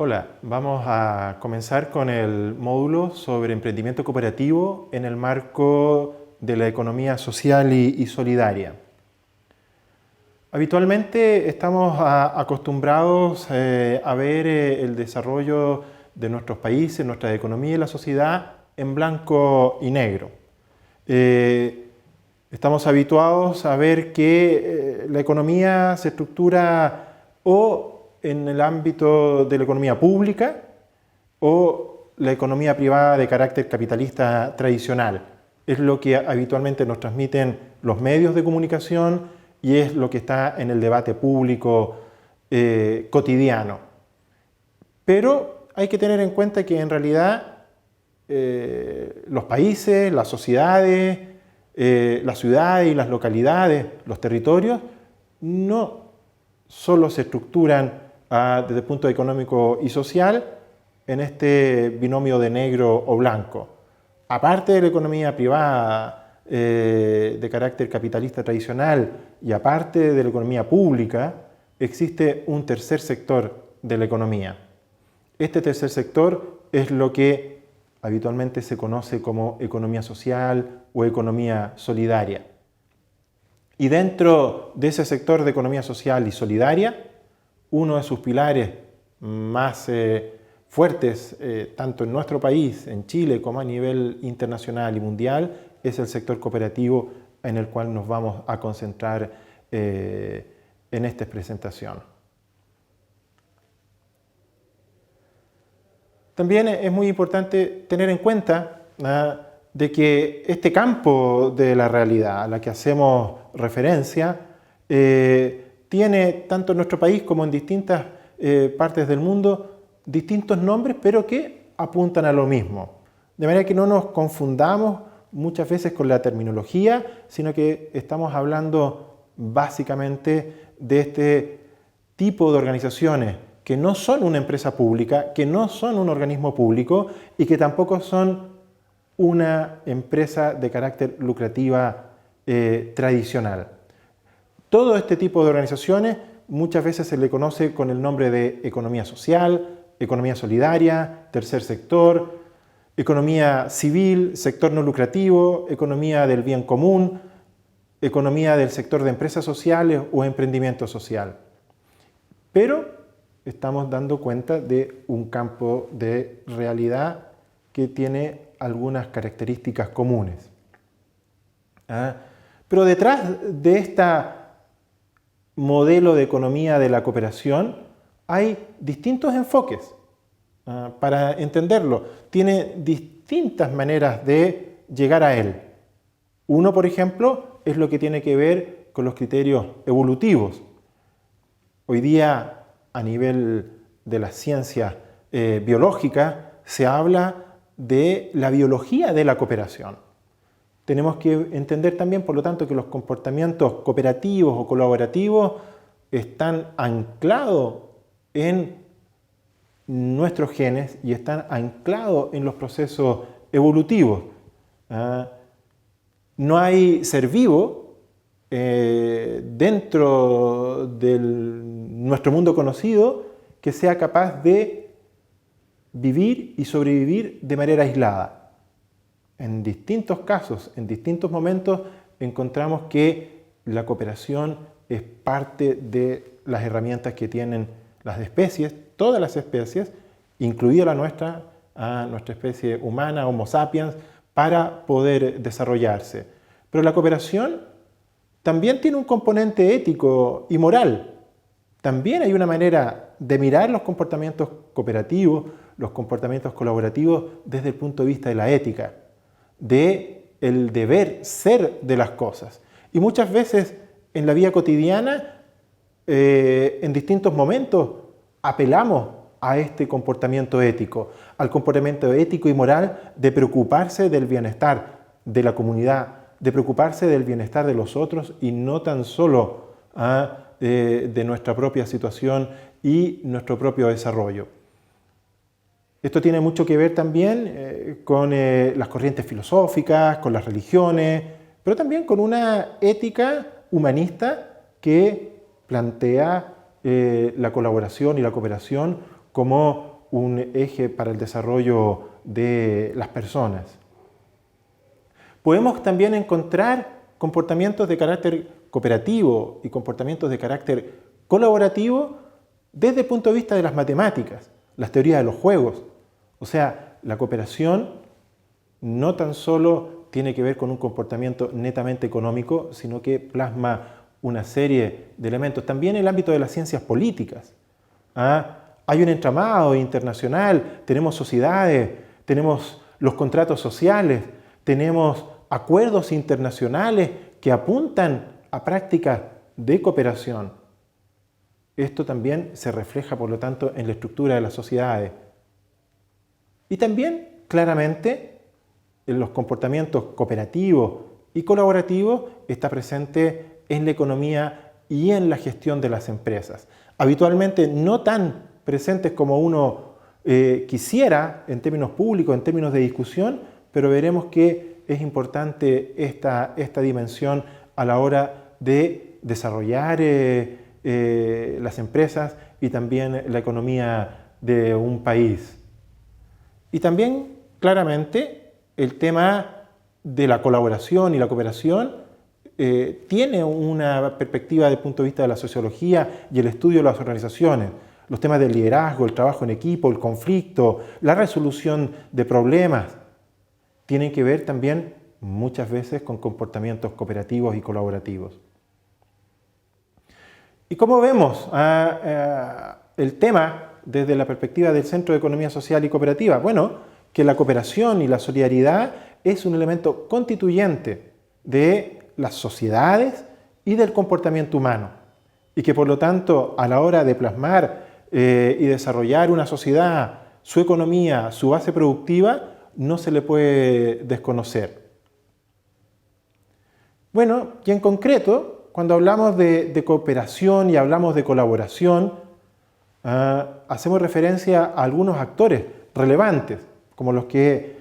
Hola, vamos a comenzar con el módulo sobre emprendimiento cooperativo en el marco de la economía social y solidaria. Habitualmente estamos acostumbrados a ver el desarrollo de nuestros países, nuestra economía y la sociedad en blanco y negro. Estamos habituados a ver que la economía se estructura o en el ámbito de la economía pública o la economía privada de carácter capitalista tradicional. Es lo que habitualmente nos transmiten los medios de comunicación y es lo que está en el debate público cotidiano. Pero hay que tener en cuenta que en realidad los países, las sociedades, las ciudades y las localidades, los territorios, no solo se estructuran desde el punto económico y social en este binomio de negro o blanco. Aparte de la economía privada de carácter capitalista tradicional y aparte de la economía pública, existe un tercer sector de la economía. Este tercer sector es lo que habitualmente se conoce como economía social o economía solidaria. Y dentro de ese sector de economía social y solidaria, uno de sus pilares más fuertes, tanto en nuestro país, en Chile, como a nivel internacional y mundial, es el sector cooperativo en el cual nos vamos a concentrar en esta presentación. También es muy importante tener en cuenta de que este campo de la realidad a la que hacemos referencia tiene tanto en nuestro país como en distintas partes del mundo distintos nombres, pero que apuntan a lo mismo. De manera que no nos confundamos muchas veces con la terminología, sino que estamos hablando básicamente de este tipo de organizaciones que no son una empresa pública, que no son un organismo público y que tampoco son una empresa de carácter lucrativa tradicional. Todo este tipo de organizaciones muchas veces se le conoce con el nombre de economía social, economía solidaria, tercer sector, economía civil, sector no lucrativo, economía del bien común, economía del sector de empresas sociales o emprendimiento social. Pero estamos dando cuenta de un campo de realidad que tiene algunas características comunes. Pero detrás de este modelo de economía de la cooperación hay distintos enfoques. Para entenderlo, tiene distintas maneras de llegar a él. Uno, por ejemplo, es lo que tiene que ver con los criterios evolutivos. Hoy día, a nivel de las ciencias biológicas, se habla de la biología de la cooperación. Tenemos que entender también, por lo tanto, que los comportamientos cooperativos o colaborativos están anclados en nuestros genes y están anclados en los procesos evolutivos. No hay ser vivo dentro de nuestro mundo conocido que sea capaz de vivir y sobrevivir de manera aislada. En distintos casos, en distintos momentos, encontramos que la cooperación es parte de las herramientas que tienen las especies, todas las especies, incluida la nuestra especie humana, Homo sapiens, para poder desarrollarse. Pero la cooperación también tiene un componente ético y moral. También hay una manera de mirar los comportamientos cooperativos, los comportamientos colaborativos desde el punto de vista de la ética, del deber ser de las cosas. Y muchas veces en la vida cotidiana, en distintos momentos, apelamos a este comportamiento ético, al comportamiento ético y moral de preocuparse del bienestar de la comunidad, de preocuparse del bienestar de los otros y no tan solo de nuestra propia situación y nuestro propio desarrollo. Esto tiene mucho que ver también con las corrientes filosóficas, con las religiones, pero también con una ética humanista que plantea la colaboración y la cooperación como un eje para el desarrollo de las personas. Podemos también encontrar comportamientos de carácter cooperativo y comportamientos de carácter colaborativo desde el punto de vista de las matemáticas, las teorías de los juegos. O sea, la cooperación no tan solo tiene que ver con un comportamiento netamente económico, sino que plasma una serie de elementos. También en el ámbito de las ciencias políticas. Hay un entramado internacional, tenemos sociedades, tenemos los contratos sociales, tenemos acuerdos internacionales que apuntan a prácticas de cooperación. Esto también se refleja, por lo tanto, en la estructura de las sociedades. Y también, claramente, en los comportamientos cooperativos y colaborativos está presente en la economía y en la gestión de las empresas. Habitualmente no tan presentes como uno quisiera en términos públicos, en términos de discusión, pero veremos que es importante esta dimensión a la hora de desarrollar las empresas y también la economía de un país. Y también, claramente, el tema de la colaboración y la cooperación tiene una perspectiva desde el punto de vista de la sociología y el estudio de las organizaciones. Los temas del liderazgo, el trabajo en equipo, el conflicto, la resolución de problemas, tienen que ver también muchas veces con comportamientos cooperativos y colaborativos. ¿Y cómo vemos el tema desde la perspectiva del Centro de Economía Social y Cooperativa? Bueno, que la cooperación y la solidaridad es un elemento constituyente de las sociedades y del comportamiento humano, y que por lo tanto a la hora de plasmar y desarrollar una sociedad, su economía, su base productiva, no se le puede desconocer. Bueno, y en concreto, cuando hablamos de cooperación y hablamos de colaboración, hacemos referencia a algunos actores relevantes, como los que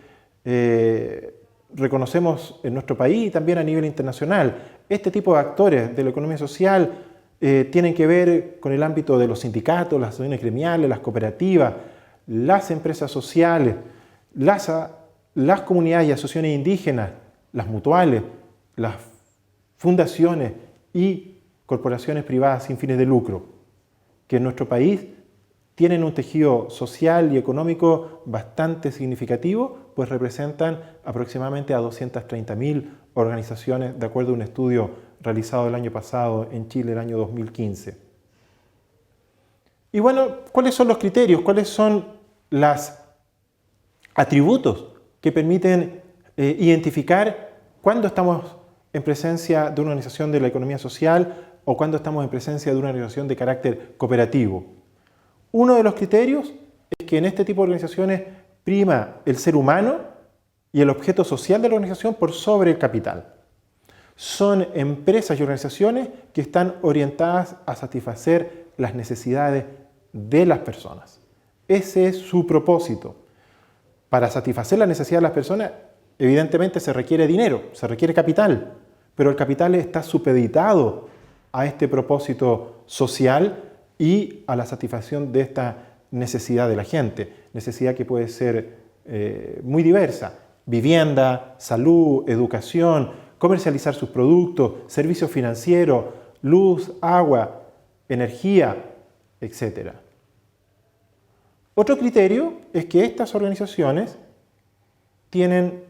reconocemos en nuestro país y también a nivel internacional. Este tipo de actores de la economía social tienen que ver con el ámbito de los sindicatos, las asociaciones gremiales, las cooperativas, las empresas sociales, las comunidades y asociaciones indígenas, las mutuales, las fundaciones y corporaciones privadas sin fines de lucro, que en nuestro país tienen un tejido social y económico bastante significativo, pues representan aproximadamente a 230.000 organizaciones, de acuerdo a un estudio realizado el año pasado en Chile, el año 2015. Y bueno, ¿cuáles son los criterios? ¿Cuáles son los atributos que permiten identificar cuándo estamos en presencia de una organización de la economía social o cuándo estamos en presencia de una organización de carácter cooperativo? Uno de los criterios es que en este tipo de organizaciones prima el ser humano y el objeto social de la organización por sobre el capital. Son empresas y organizaciones que están orientadas a satisfacer las necesidades de las personas. Ese es su propósito. Para satisfacer las necesidades de las personas, evidentemente se requiere dinero, se requiere capital, pero el capital está supeditado a este propósito social y a la satisfacción de esta necesidad de la gente, necesidad que puede ser muy diversa: vivienda, salud, educación, comercializar sus productos, servicios financieros, luz, agua, energía, etc. Otro criterio es que estas organizaciones tienen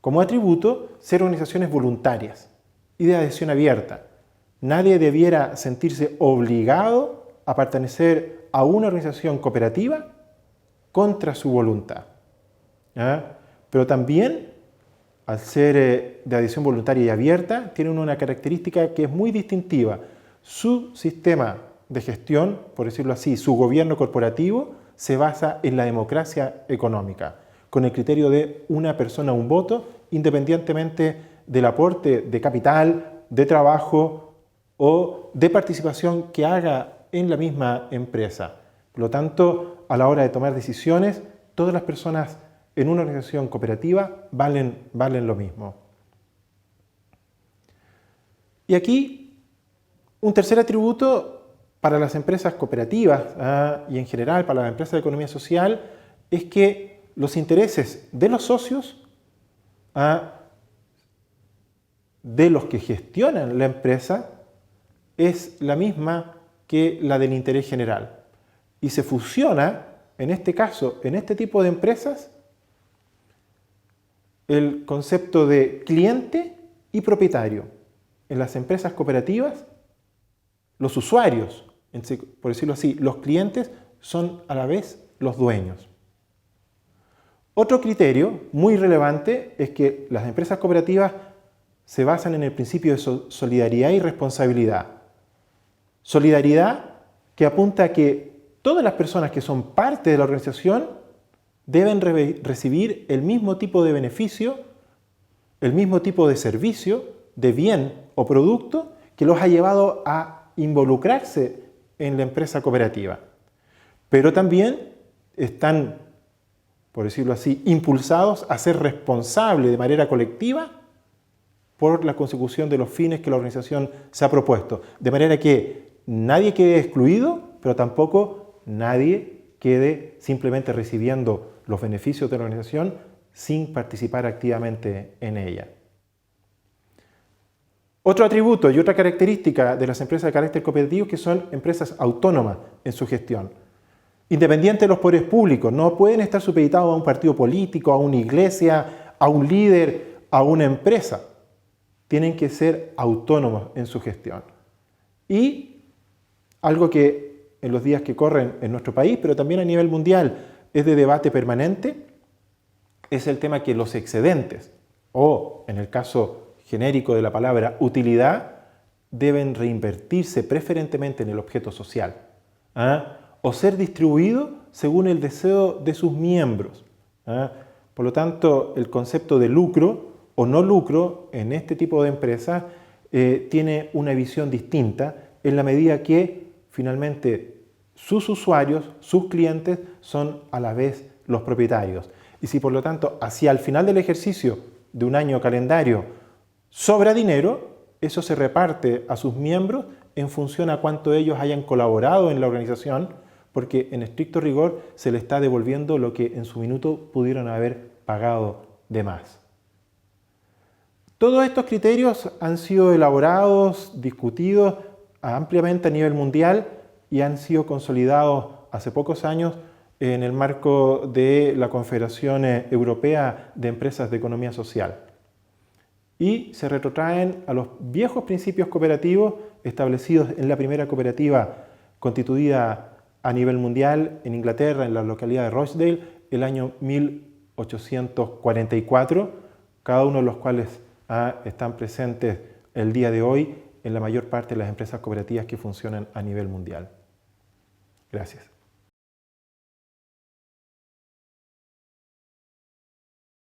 como atributo ser organizaciones voluntarias y de adhesión abierta. Nadie debiera sentirse obligado a pertenecer a una organización cooperativa contra su voluntad. Pero también, al ser de adhesión voluntaria y abierta, tienen una característica que es muy distintiva. Su sistema de gestión, por decirlo así, su gobierno corporativo, se basa en la democracia económica, con el criterio de una persona, un voto, independientemente del aporte de capital, de trabajo o de participación que haga en la misma empresa. Por lo tanto, a la hora de tomar decisiones, todas las personas en una organización cooperativa valen lo mismo. Y aquí, un tercer atributo para las empresas cooperativas y en general para las empresas de economía social es que los intereses de los socios, de los que gestionan la empresa, es la misma que la del interés general. Y se fusiona, en este caso, en este tipo de empresas, el concepto de cliente y propietario. En las empresas cooperativas, los usuarios, por decirlo así, los clientes son a la vez los dueños. Otro criterio muy relevante es que las empresas cooperativas se basan en el principio de solidaridad y responsabilidad. Solidaridad que apunta a que todas las personas que son parte de la organización deben recibir el mismo tipo de beneficio, el mismo tipo de servicio, de bien o producto que los ha llevado a involucrarse en la empresa cooperativa. Pero también están, por decirlo así, impulsados a ser responsables de manera colectiva por la consecución de los fines que la organización se ha propuesto. De manera que nadie quede excluido, pero tampoco nadie quede simplemente recibiendo los beneficios de la organización sin participar activamente en ella. Otro atributo y otra característica de las empresas de carácter cooperativo es que son empresas autónomas en su gestión, independientes de los poderes públicos, no pueden estar supeditados a un partido político, a una iglesia, a un líder, a una empresa. Tienen que ser autónomos en su gestión. Y algo que en los días que corren en nuestro país, pero también a nivel mundial, es de debate permanente, es el tema que los excedentes, o en el caso genérico de la palabra utilidad, deben reinvertirse preferentemente en el objeto social, o ser distribuidos según el deseo de sus miembros. Por lo tanto, el concepto de lucro o no lucro en este tipo de empresas tiene una visión distinta en la medida que finalmente sus usuarios, sus clientes son a la vez los propietarios. Y si por lo tanto hacia el final del ejercicio de un año calendario sobra dinero, eso se reparte a sus miembros en función a cuánto ellos hayan colaborado en la organización, porque en estricto rigor se le está devolviendo lo que en su minuto pudieron haber pagado de más. Todos estos criterios han sido elaborados, discutidos ampliamente a nivel mundial y han sido consolidados hace pocos años en el marco de la Confederación Europea de Empresas de Economía Social. Y se retrotraen a los viejos principios cooperativos establecidos en la primera cooperativa constituida a nivel mundial en Inglaterra, en la localidad de Rochdale, el año 1844, cada uno de los cuales están presentes el día de hoy en la mayor parte de las empresas cooperativas que funcionan a nivel mundial. Gracias.